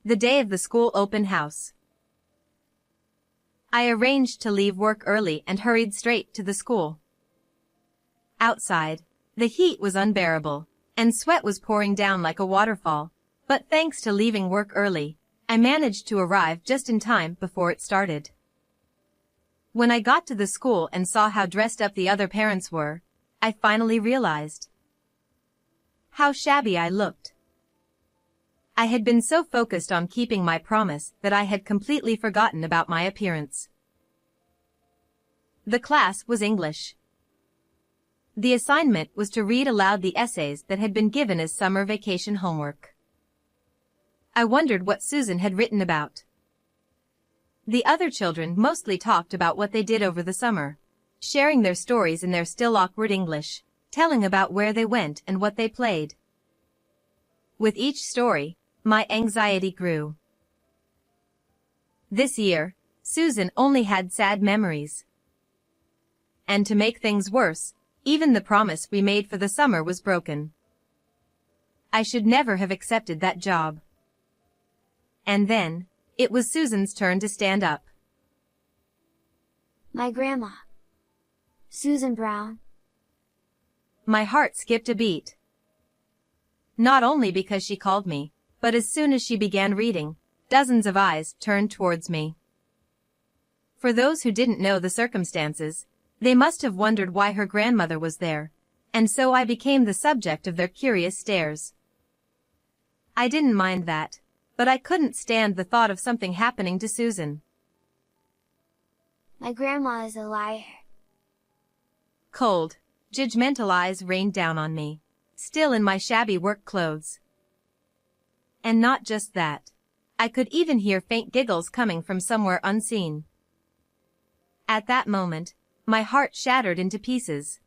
The day of the school open house. I arranged to leave work early and hurried straight to the school. Outside, the heat was unbearable, and sweat was pouring down like a waterfall, but thanks to leaving work early, I managed to arrive just in time before it started. When I got to the school and saw how dressed up the other parents were, I finally realized how shabby I looked. I had been so focused on keeping my promise that I had completely forgotten about my appearance. The class was English. The assignment was to read aloud the essays that had been given as summer vacation homework. I wondered what Susan had written about. The other children mostly talked about what they did over the summer, sharing their stories in their still awkward English, telling about where they went and what they played. With each story, my anxiety grew. This year, Susan only had sad memories. And to make things worse, even the promise we made for the summer was broken. I should never have accepted that job. And then, it was Susan's turn to stand up. My grandma. Susan Brown. My heart skipped a beat. Not only because she called me, but as soon as she began reading, dozens of eyes turned towards me. For those who didn't know the circumstances, they must have wondered why her grandmother was there, and so I became the subject of their curious stares. I didn't mind that, but I couldn't stand the thought of something happening to Susan. My grandma is a liar. Cold, judgmental eyes rained down on me, still in my shabby work clothes. And not just that. I could even hear faint giggles coming from somewhere unseen. At that moment, my heart shattered into pieces.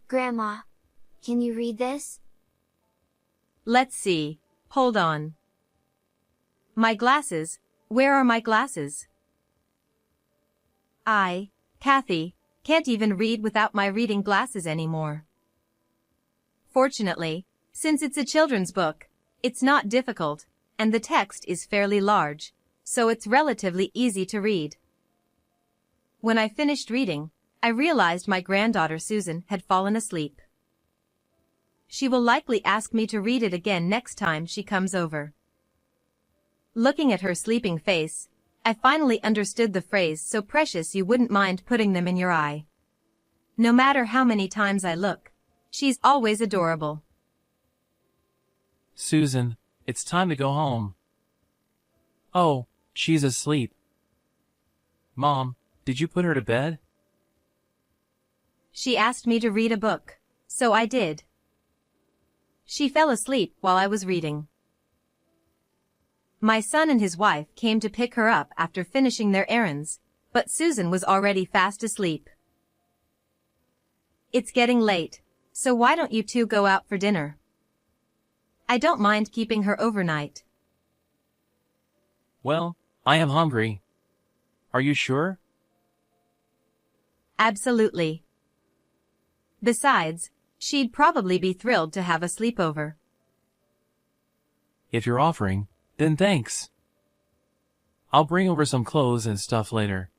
Grandma, can you read this? Let's see, hold on. My glasses, where are my glasses? Kathy, can't even read without my reading glasses anymore. Fortunately, since it's a children's book, it's not difficult, and the text is fairly large, so it's relatively easy to read. When I finished reading, I realized my granddaughter Susan had fallen asleep. She will likely ask me to read it again next time she comes over. Looking at her sleeping face, I finally understood the phrase "so precious you wouldn't mind putting them in your eye." No matter how many times I look, she's always adorable. Susan, it's time to go home. Oh, she's asleep. Mom, did you put her to bed? She asked me to read a book, so I did. She fell asleep while I was reading. My son and his wife came to pick her up after finishing their errands, but Susan was already fast asleep. It's getting late, so why don't you two go out for dinner? I don't mind keeping her overnight. Well, I am hungry. Are you sure? Absolutely. Besides, she'd probably be thrilled to have a sleepover. If you're offering, then thanks. I'll bring over some clothes and stuff later.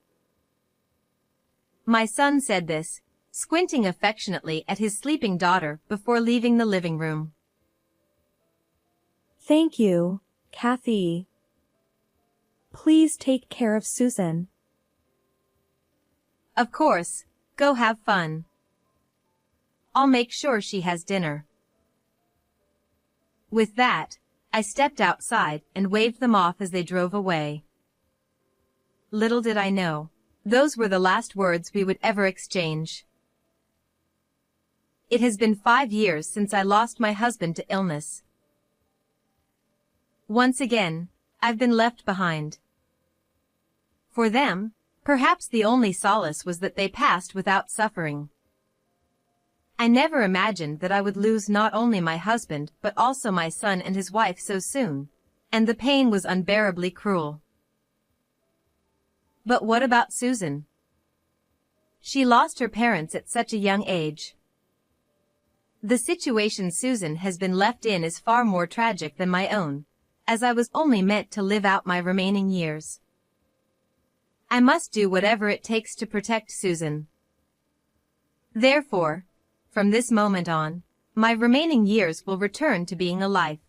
My son said this, squinting affectionately at his sleeping daughter before leaving the living room. Thank you, Kathy. Please take care of Susan. Of course, go have fun. I'll make sure she has dinner. With that, I stepped outside and waved them off as they drove away. Little did I know, those were the last words we would ever exchange. It has been 5 years since I lost my husband to illness. Once again, I've been left behind. For them, perhaps the only solace was that they passed without suffering. I never imagined that I would lose not only my husband but also my son and his wife so soon, and the pain was unbearably cruel. But what about Susan? She lost her parents at such a young age. The situation Susan has been left in is far more tragic than my own, as I was only meant to live out my remaining years. I must do whatever it takes to protect Susan. Therefore, from this moment on, my remaining years will return to being a life.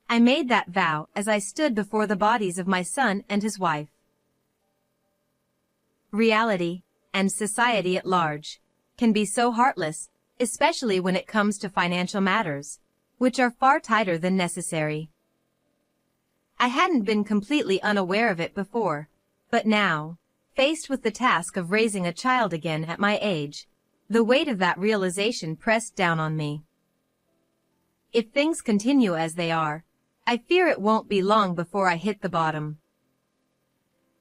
I made that vow as I stood before the bodies of my son and his wife. Reality, and society at large, can be so heartless, especially when it comes to financial matters, which are far tighter than necessary. I hadn't been completely unaware of it before, but now, faced with the task of raising a child again at my age, the weight of that realization pressed down on me. If things continue as they are, I fear it won't be long before I hit the bottom.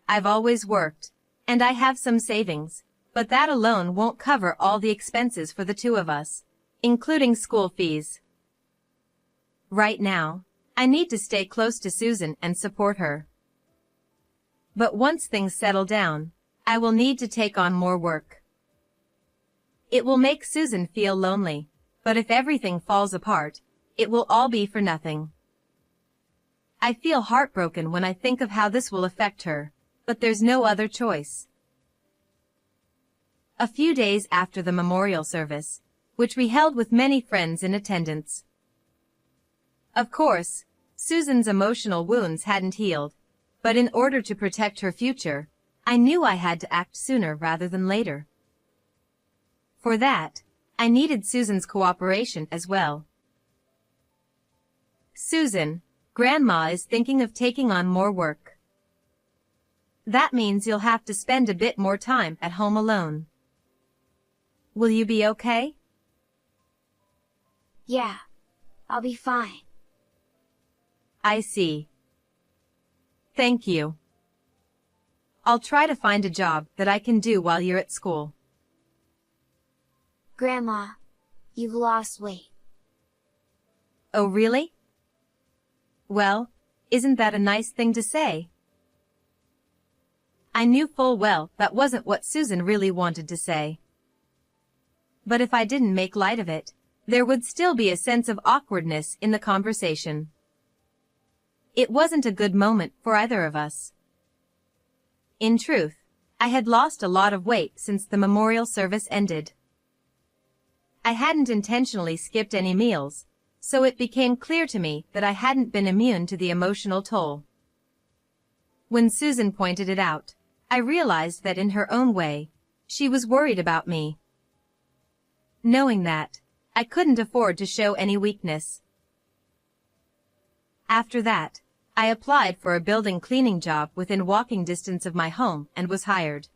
I've always worked, and I have some savings, but that alone won't cover all the expenses for the two of us, including school fees. Right now, I need to stay close to Susan and support her. But once things settle down, I will need to take on more work. It will make Susan feel lonely, but if everything falls apart, it will all be for nothing. I feel heartbroken when I think of how this will affect her, but there's no other choice. A few days after the memorial service, which we held with many friends in attendance. Of course, Susan's emotional wounds hadn't healed, but in order to protect her future, I knew I had to act sooner rather than later. For that, I needed Susan's cooperation as well. Susan, Grandma is thinking of taking on more work. That means you'll have to spend a bit more time at home alone. Will you be okay? Yeah, I'll be fine. I see. Thank you. I'll try to find a job that I can do while you're at school. Grandma, you've lost weight. Oh really? Well, isn't that a nice thing to say? I knew full well that wasn't what Susan really wanted to say. But if I didn't make light of it, there would still be a sense of awkwardness in the conversation. It wasn't a good moment for either of us. In truth, I had lost a lot of weight since the memorial service ended. I hadn't intentionally skipped any meals, so it became clear to me that I hadn't been immune to the emotional toll. When Susan pointed it out, I realized that in her own way, she was worried about me. Knowing that, I couldn't afford to show any weakness. After that, I applied for a building cleaning job within walking distance of my home and was hired.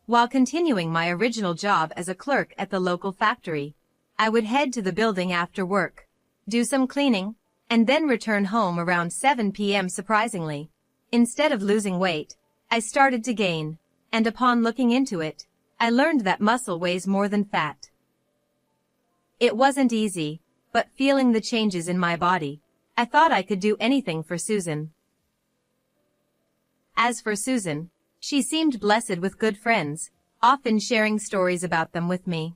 While continuing my original job as a clerk at the local factory, I would head to the building after work, do some cleaning, and then return home around 7 p.m. Surprisingly, instead of losing weight, I started to gain, and upon looking into it, I learned that muscle weighs more than fat. It wasn't easy, but feeling the changes in my body, I thought I could do anything for Susan. As for Susan, she seemed blessed with good friends, often sharing stories about them with me.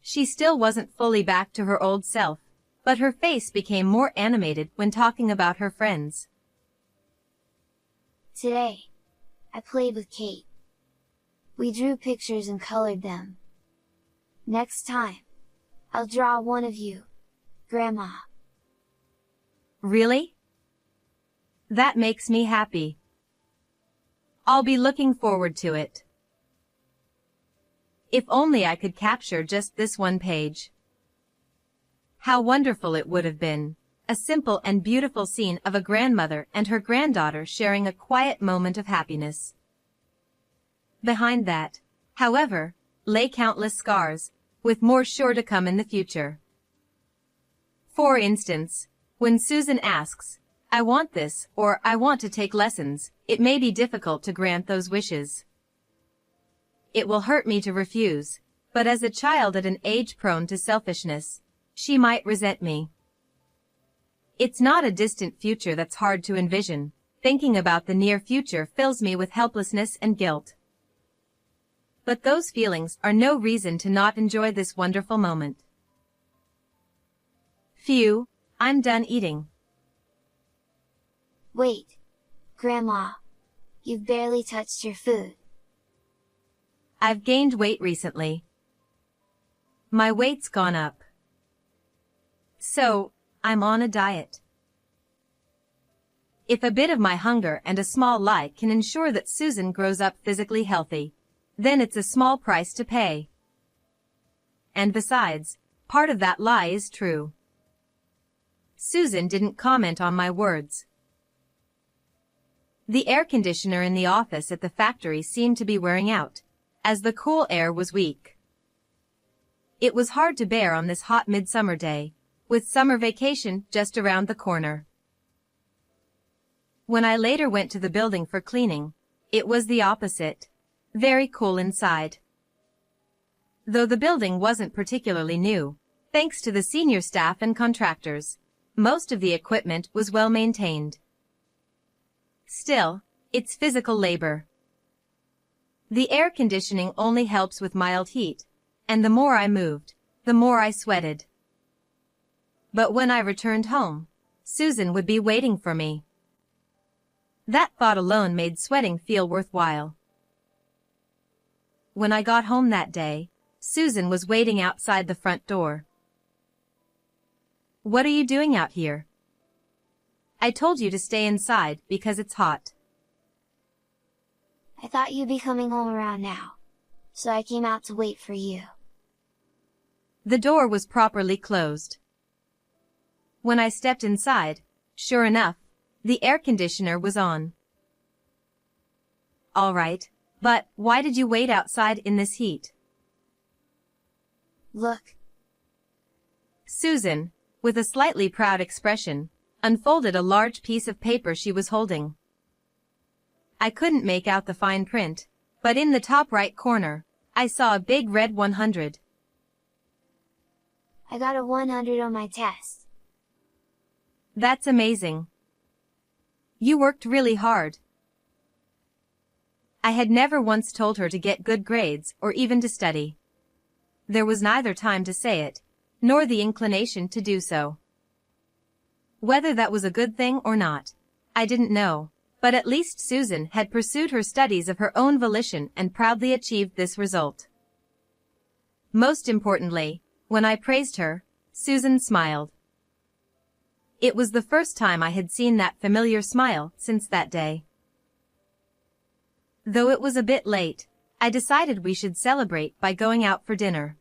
She still wasn't fully back to her old self, but her face became more animated when talking about her friends. Today, I played with Kate. We drew pictures and colored them. Next time, I'll draw one of you, Grandma. Really? That makes me happy. I'll be looking forward to it. If only I could capture just this one page. How wonderful it would have been, a simple and beautiful scene of a grandmother and her granddaughter sharing a quiet moment of happiness. Behind that, however, lay countless scars, with more sure to come in the future. For instance, when Susan asks, "I want this," or "I want to take lessons," it may be difficult to grant those wishes. It will hurt me to refuse, but as a child at an age prone to selfishness, she might resent me. It's not a distant future that's hard to envision. Thinking about the near future fills me with helplessness and guilt. But those feelings are no reason to not enjoy this wonderful moment. Phew, I'm done eating. Wait, Grandma. You've barely touched your food. I've gained weight recently. My weight's gone up. So, I'm on a diet. If a bit of my hunger and a small lie can ensure that Susan grows up physically healthy, then it's a small price to pay. And besides, part of that lie is true. Susan didn't comment on my words. The air conditioner in the office at the factory seemed to be wearing out, as the cool air was weak. It was hard to bear on this hot midsummer day, with summer vacation just around the corner. When I later went to the building for cleaning, it was the opposite, very cool inside. Though the building wasn't particularly new, thanks to the senior staff and contractors, most of the equipment was well maintained. Still, it's physical labor. The air conditioning only helps with mild heat, and the more I moved, the more I sweated. But when I returned home, Susan would be waiting for me. That thought alone made sweating feel worthwhile. When I got home that day, Susan was waiting outside the front door. "What are you doing out here?" "I told you to stay inside because it's hot." I thought you'd be coming home around now, so I came out to wait for you. The door was properly closed. When I stepped inside, sure enough, the air conditioner was on. "All right, but why did you wait outside in this heat?" Look. Susan, with a slightly proud expression, unfolded a large piece of paper she was holding. I couldn't make out the fine print, but in the top right corner, I saw a big red 100. I got a 100 on my test. That's amazing. You worked really hard. I had never once told her to get good grades or even to study. There was neither time to say it, nor the inclination to do so. Whether that was a good thing or not, I didn't know, but at least Susan had pursued her studies of her own volition and proudly achieved this result. Most importantly, when I praised her, Susan smiled. It was the first time I had seen that familiar smile since that day. Though it was a bit late, I decided we should celebrate by going out for dinner.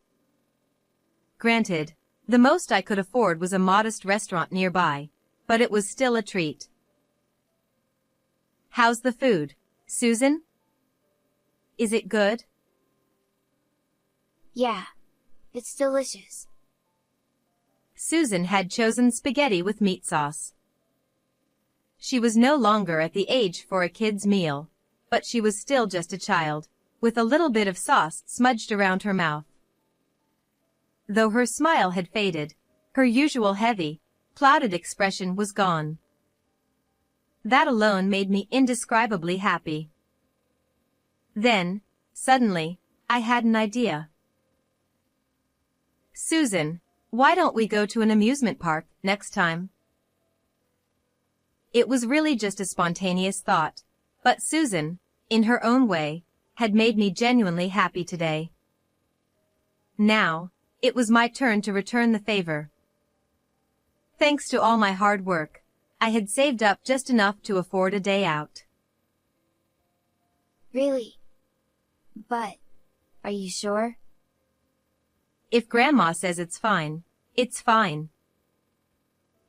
Granted, the most I could afford was a modest restaurant nearby, but it was still a treat. "How's the food, Susan? Is it good?" Yeah, it's delicious. Susan had chosen spaghetti with meat sauce. She was no longer at the age for a kid's meal, but she was still just a child, with a little bit of sauce smudged around her mouth. Though her smile had faded, her usual heavy, clouded expression was gone. That alone made me indescribably happy. Then, suddenly, I had an idea. "Susan, why don't we go to an amusement park next time?" It was really just a spontaneous thought, but Susan, in her own way, had made me genuinely happy today. Now, it was my turn to return the favor. Thanks to all my hard work, I had saved up just enough to afford a day out. Really? But, are you sure? If Grandma says it's fine, it's fine.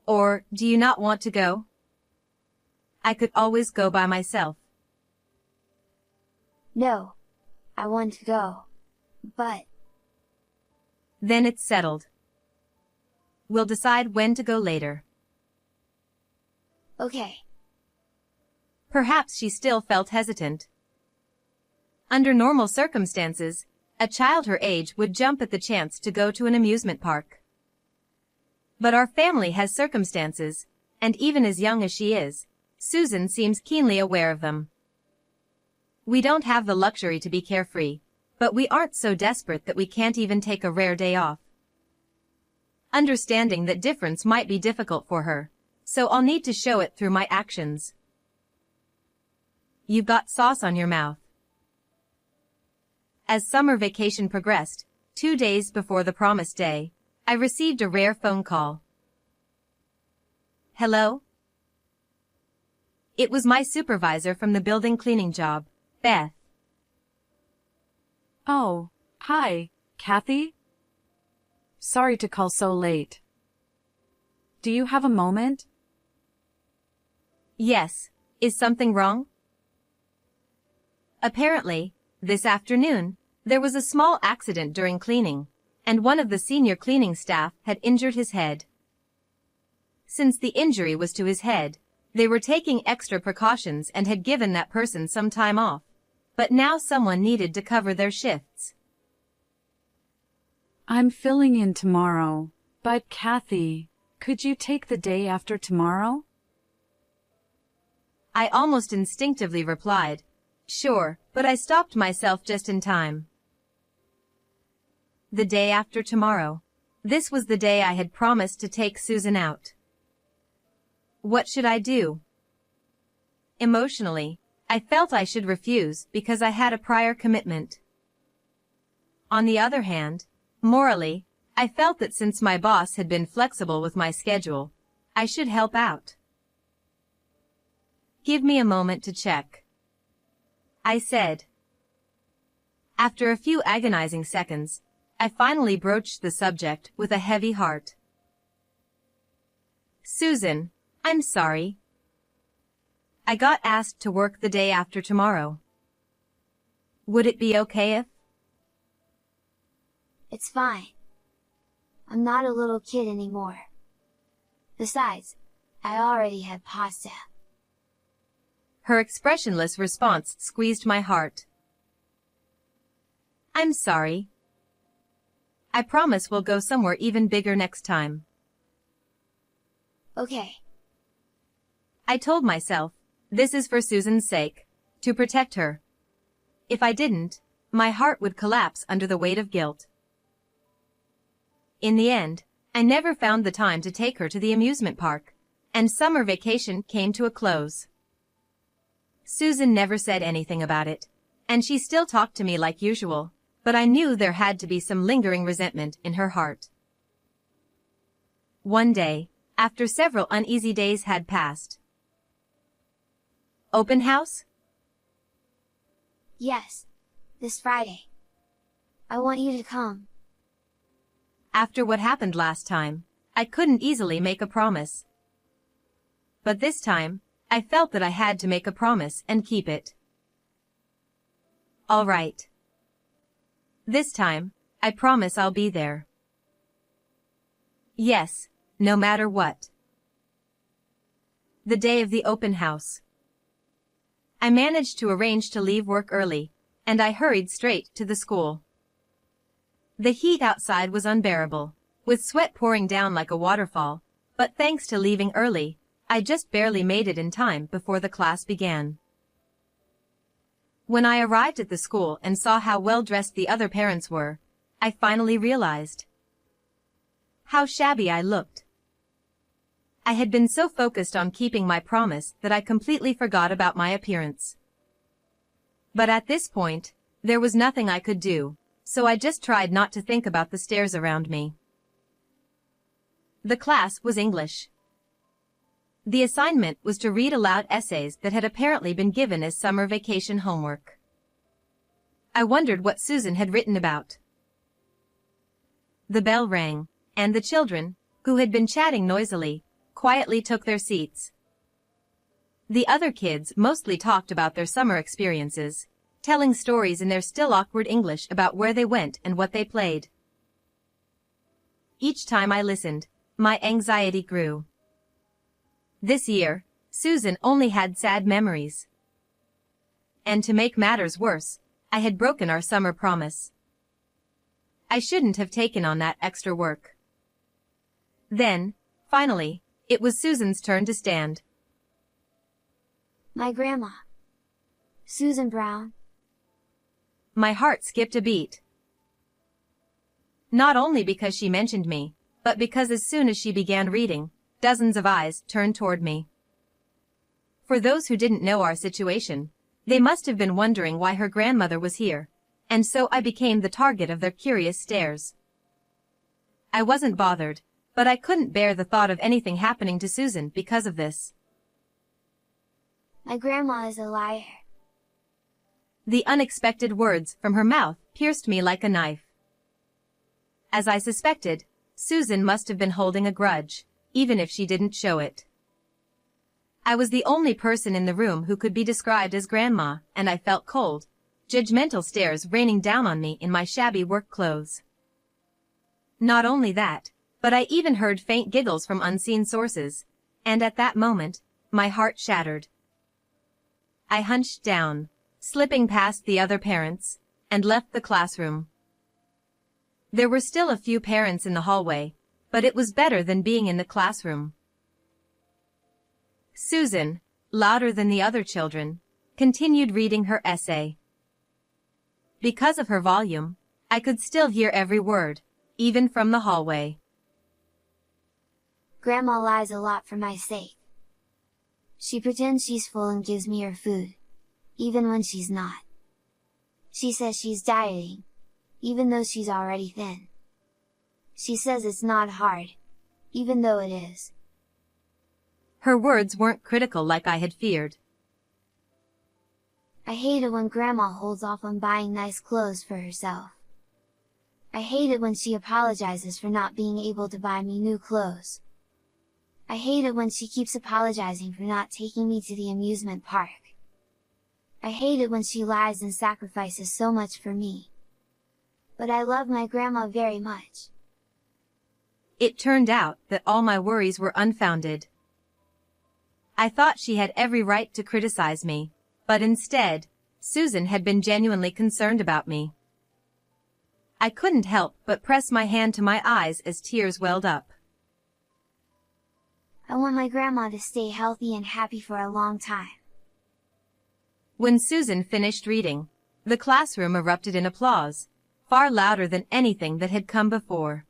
Or, do you not want to go? I could always go by myself. No, I want to go. But... Then it's settled. We'll decide when to go later. Okay. Perhaps she still felt hesitant. Under normal circumstances, a child her age would jump at the chance to go to an amusement park. But our family has circumstances, and even as young as she is, Susan seems keenly aware of them. We don't have the luxury to be carefree, but we aren't so desperate that we can't even take a rare day off. understanding that difference might be difficult for her, so I'll need to show it through my actions. You've got sauce on your mouth. As summer vacation progressed, 2 days before the promised day, I received a rare phone call. Hello? It was my supervisor from the building cleaning job, Beth. Oh, hi, Kathy? Sorry to call so late. Do you have a moment? Yes, is something wrong? Apparently, this afternoon, there was a small accident during cleaning, and one of the senior cleaning staff had injured his head. Since the injury was to his head, they were taking extra precautions and had given that person some time off, but now someone needed to cover their shifts. I'm filling in tomorrow, but Kathy, could you take the day after tomorrow? I almost instinctively replied, sure, but I stopped myself just in time. The day after tomorrow. This was the day I had promised to take Susan out. What should I do? Emotionally, I felt I should refuse because I had a prior commitment. On the other hand, morally, I felt that since my boss had been flexible with my schedule, I should help out. Give me a moment to check, I said. After a few agonizing seconds, I finally broached the subject with a heavy heart. Susan, I'm sorry. I got asked to work the day after tomorrow. Would it be okay if? It's fine. I'm not a little kid anymore. Besides, I already had pasta. Her expressionless response squeezed my heart. I'm sorry. I promise we'll go somewhere even bigger next time. Okay. I told myself, this is for Susan's sake, to protect her. If I didn't, my heart would collapse under the weight of guilt. In the end, I never found the time to take her to the amusement park, and summer vacation came to a close. Susan never said anything about it, and she still talked to me like usual, but I knew there had to be some lingering resentment in her heart. One day, after several uneasy days had passed. Open house? Yes. This Friday. I want you to come. After what happened last time, I couldn't easily make a promise. But this time, I felt that I had to make a promise and keep it. All right. This time, I promise I'll be there. Yes, no matter what. The day of the open house. I managed to arrange to leave work early, and I hurried straight to the school. The heat outside was unbearable, with sweat pouring down like a waterfall, but thanks to leaving early, I just barely made it in time before the class began. When I arrived at the school and saw how well-dressed the other parents were, I finally realized how shabby I looked. I had been so focused on keeping my promise that I completely forgot about my appearance. But at this point, there was nothing I could do, so I just tried not to think about the stares around me. The class was English. The assignment was to read aloud essays that had apparently been given as summer vacation homework. I wondered what Susan had written about. The bell rang, and the children, who had been chatting noisily, quietly took their seats. The other kids mostly talked about their summer experiences, telling stories in their still awkward English about where they went and what they played. Each time I listened, my anxiety grew. This year, Susan only had sad memories. And to make matters worse, I had broken our summer promise. I shouldn't have taken on that extra work. Then, finally, it was Susan's turn to stand. My grandma. Susan Brown. My heart skipped a beat. Not only because she mentioned me, but because as soon as she began reading, dozens of eyes turned toward me. For those who didn't know our situation, they must have been wondering why her grandmother was here, and so I became the target of their curious stares. I wasn't bothered, but I couldn't bear the thought of anything happening to Susan because of this. My grandma is a liar. The unexpected words from her mouth pierced me like a knife. As I suspected, Susan must have been holding a grudge, even if she didn't show it. I was the only person in the room who could be described as grandma, and I felt cold, judgmental stares raining down on me in my shabby work clothes. Not only that, but I even heard faint giggles from unseen sources, and at that moment, my heart shattered. I hunched down, slipping past the other parents, and left the classroom. There were still a few parents in the hallway, but it was better than being in the classroom. Susan, louder than the other children, continued reading her essay. Because of her volume, I could still hear every word, even from the hallway. Grandma lies a lot for my sake. She pretends she's full and gives me her food, even when she's not. She says she's dieting, even though she's already thin. She says it's not hard, even though it is. Her words weren't critical like I had feared. I hate it when Grandma holds off on buying nice clothes for herself. I hate it when she apologizes for not being able to buy me new clothes. I hate it when she keeps apologizing for not taking me to the amusement park. I hate it when she lies and sacrifices so much for me. But I love my grandma very much. It turned out that all my worries were unfounded. I thought she had every right to criticize me, but instead, Susan had been genuinely concerned about me. I couldn't help but press my hand to my eyes as tears welled up. I want my grandma to stay healthy and happy for a long time. When Susan finished reading, the classroom erupted in applause, far louder than anything that had come before.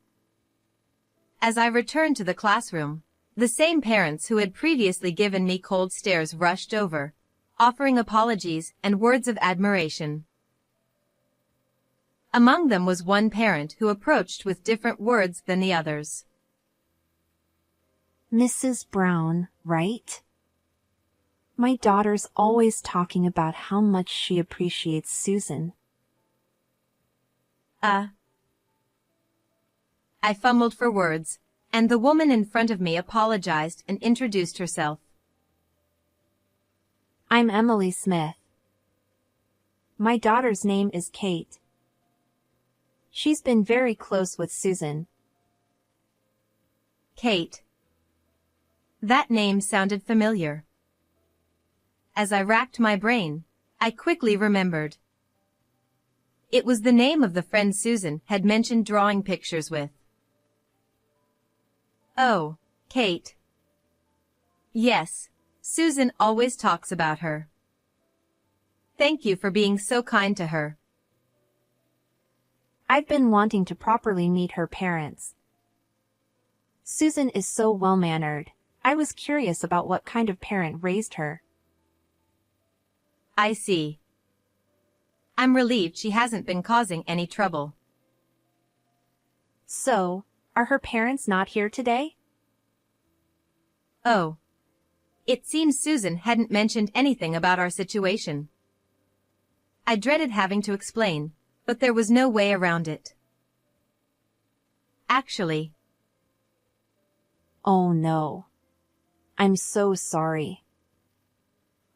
As I returned to the classroom, the same parents who had previously given me cold stares rushed over, offering apologies and words of admiration. Among them was one parent who approached with different words than the others. Mrs. Brown, right? My daughter's always talking about how much she appreciates Susan. I fumbled for words, and the woman in front of me apologized and introduced herself. I'm Emily Smith. My daughter's name is Kate. She's been very close with Susan. Kate. That name sounded familiar. As I racked my brain, I quickly remembered. It was the name of the friend Susan had mentioned drawing pictures with. Oh, Kate. Yes, Susan always talks about her. Thank you for being so kind to her. I've been wanting to properly meet her parents. Susan is so well-mannered. I was curious about what kind of parent raised her. I see. I'm relieved she hasn't been causing any trouble. So, are her parents not here today? Oh. It seems Susan hadn't mentioned anything about our situation. I dreaded having to explain, but there was no way around it. Actually. Oh no. I'm so sorry.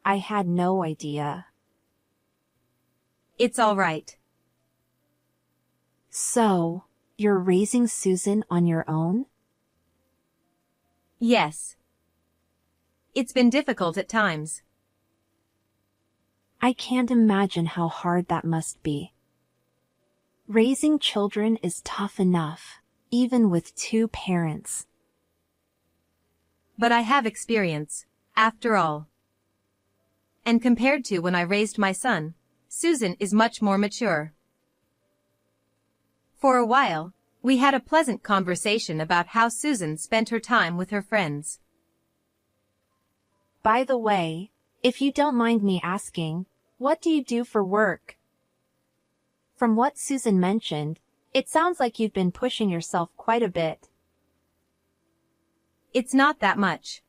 I had no idea. It's all right. So, you're raising Susan on your own? Yes. It's been difficult at times. I can't imagine how hard that must be. Raising children is tough enough, even with two parents. But I have experience, after all. And compared to when I raised my son, Susan is much more mature. For a while, We had a pleasant conversation about how Susan spent her time with her friends. By the way, if you don't mind me asking, what do you do for work? From what Susan mentioned, it sounds like you've been pushing yourself quite a bit. It's not that much.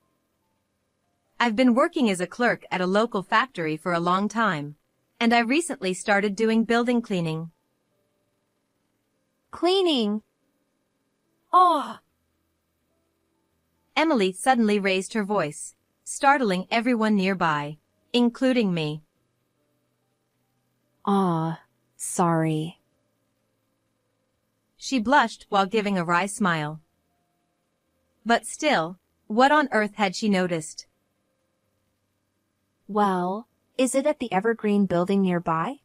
I've been working as a clerk at a local factory for a long time, and I recently started doing building cleaning. Cleaning! Oh! Emily suddenly raised her voice, startling everyone nearby, including me. Sorry. She blushed while giving a wry smile. But still, what on earth had she noticed? Well, is it at the Evergreen building nearby?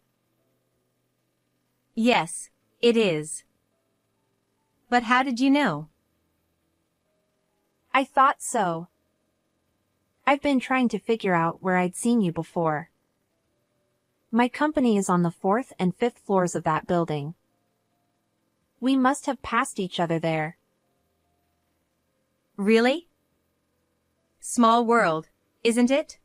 Yes, it is. But how did you know? I thought so. I've been trying to figure out where I'd seen you before. My company is on the 4th and 5th floors of that building. We must have passed each other there. Really? Small world, isn't it?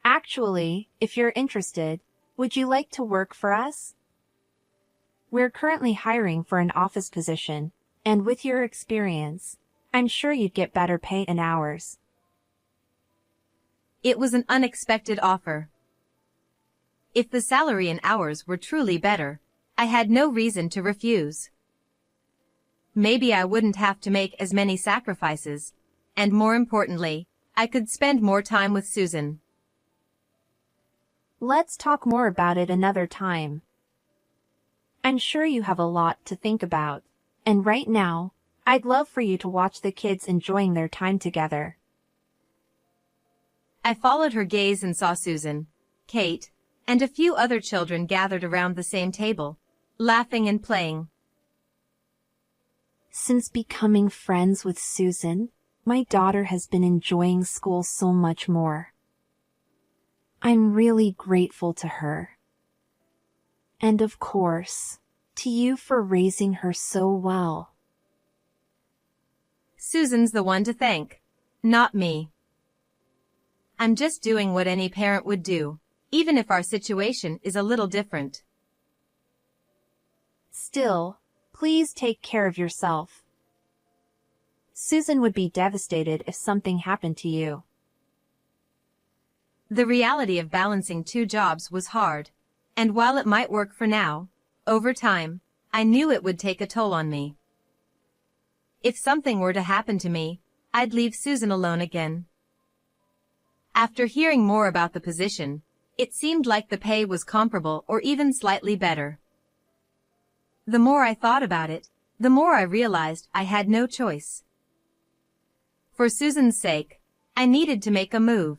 Actually, if you're interested, would you like to work for us? We're currently hiring for an office position, and with your experience, I'm sure you'd get better pay and hours. It was an unexpected offer. If the salary and hours were truly better, I had no reason to refuse. Maybe I wouldn't have to make as many sacrifices, and more importantly, I could spend more time with Susan. Let's talk more about it another time. I'm sure you have a lot to think about, and right now, I'd love for you to watch the kids enjoying their time together. I followed her gaze and saw Susan, Kate, and a few other children gathered around the same table, laughing and playing. Since becoming friends with Susan, my daughter has been enjoying school so much more. I'm really grateful to her. And of course, to you for raising her so well. Susan's the one to thank, not me. I'm just doing what any parent would do, even if our situation is a little different. Still, please take care of yourself. Susan would be devastated if something happened to you. The reality of balancing two jobs was hard, and while it might work for now, over time, I knew it would take a toll on me. If something were to happen to me, I'd leave Susan alone again. After hearing more about the position, it seemed like the pay was comparable or even slightly better. The more I thought about it, the more I realized I had no choice. For Susan's sake, I needed to make a move.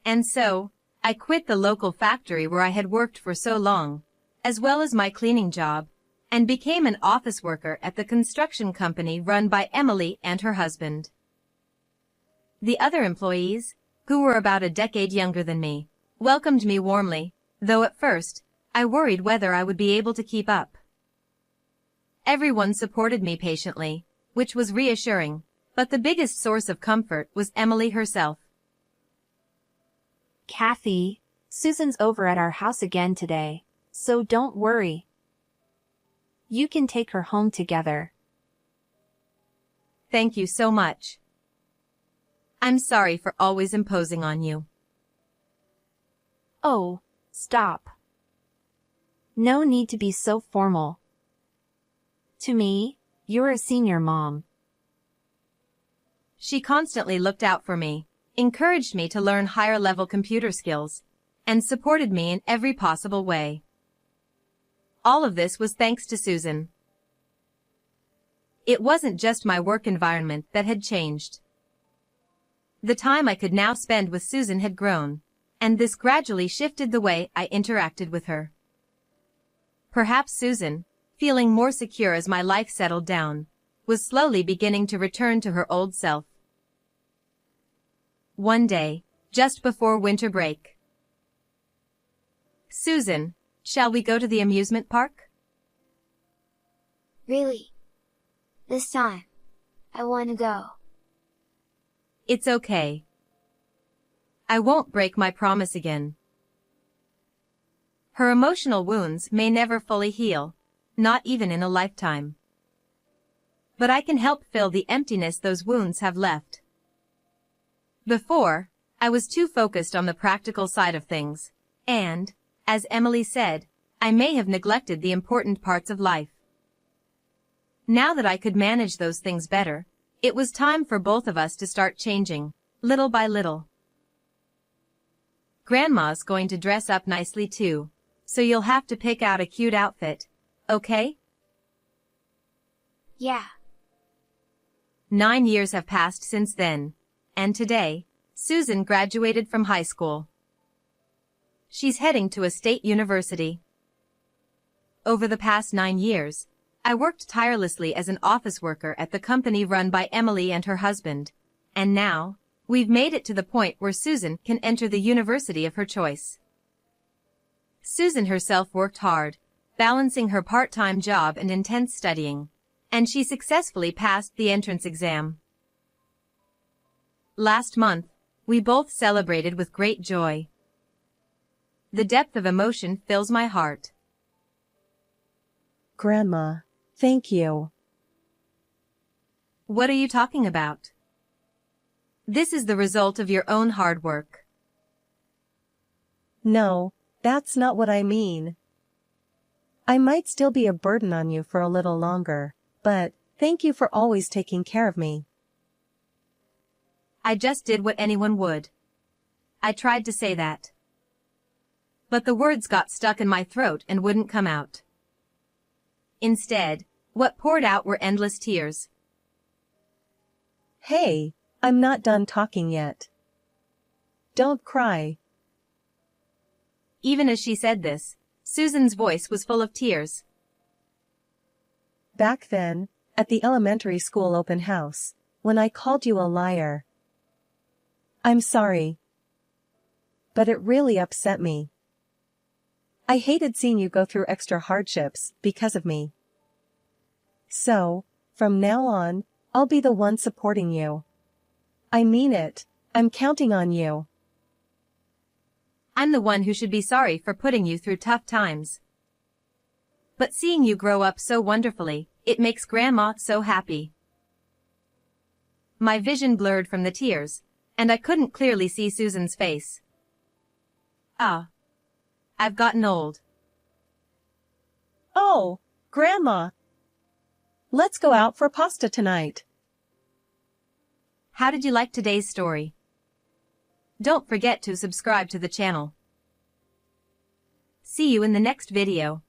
And so, I quit the local factory where I had worked for so long, as well as my cleaning job, and became an office worker at the construction company run by Emily and her husband. The other employees, who were about a decade younger than me, welcomed me warmly, though at first, I worried whether I would be able to keep up. Everyone supported me patiently, which was reassuring, but the biggest source of comfort was Emily herself. Kathy, Susan's over at our house again today, so don't worry. You can take her home together. Thank you so much. I'm sorry for always imposing on you. Oh, stop. No need to be so formal. To me, you're a senior mom. She constantly looked out for me, encouraged me to learn higher-level computer skills, and supported me in every possible way. All of this was thanks to Susan. It wasn't just my work environment that had changed. The time I could now spend with Susan had grown, and this gradually shifted the way I interacted with her. Perhaps Susan, feeling more secure as my life settled down, was slowly beginning to return to her old self. One day, just before winter break. Susan, shall we go to the amusement park? Really? This time, I want to go. It's okay. I won't break my promise again. Her emotional wounds may never fully heal, not even in a lifetime. But I can help fill the emptiness those wounds have left. Before, I was too focused on the practical side of things, and, as Emily said, I may have neglected the important parts of life. Now that I could manage those things better, it was time for both of us to start changing, little by little. Grandma's going to dress up nicely too, so you'll have to pick out a cute outfit, okay? Yeah. 9 years have passed since then, and today, Susan graduated from high school. She's heading to a state university. Over the past 9 years, I worked tirelessly as an office worker at the company run by Emily and her husband, and now, we've made it to the point where Susan can enter the university of her choice. Susan herself worked hard, balancing her part-time job and intense studying, and she successfully passed the entrance exam. Last month, we both celebrated with great joy. The depth of emotion fills my heart. Grandma, thank you. What are you talking about? This is the result of your own hard work. No, that's not what I mean. I might still be a burden on you for a little longer, but thank you for always taking care of me. I just did what anyone would. I tried to say that. But the words got stuck in my throat and wouldn't come out. Instead, what poured out were endless tears. Hey, I'm not done talking yet. Don't cry. Even as she said this, Susan's voice was full of tears. Back then, at the elementary school open house, when I called you a liar. I'm sorry. But it really upset me. I hated seeing you go through extra hardships because of me. So, from now on, I'll be the one supporting you. I mean it, I'm counting on you. I'm the one who should be sorry for putting you through tough times. But seeing you grow up so wonderfully, it makes Grandma so happy. My vision blurred from the tears, and I couldn't clearly see Susan's face. Ah. I've gotten old. Oh, Grandma. Let's go out for pasta tonight. How did you like today's story? Don't forget to subscribe to the channel. See you in the next video.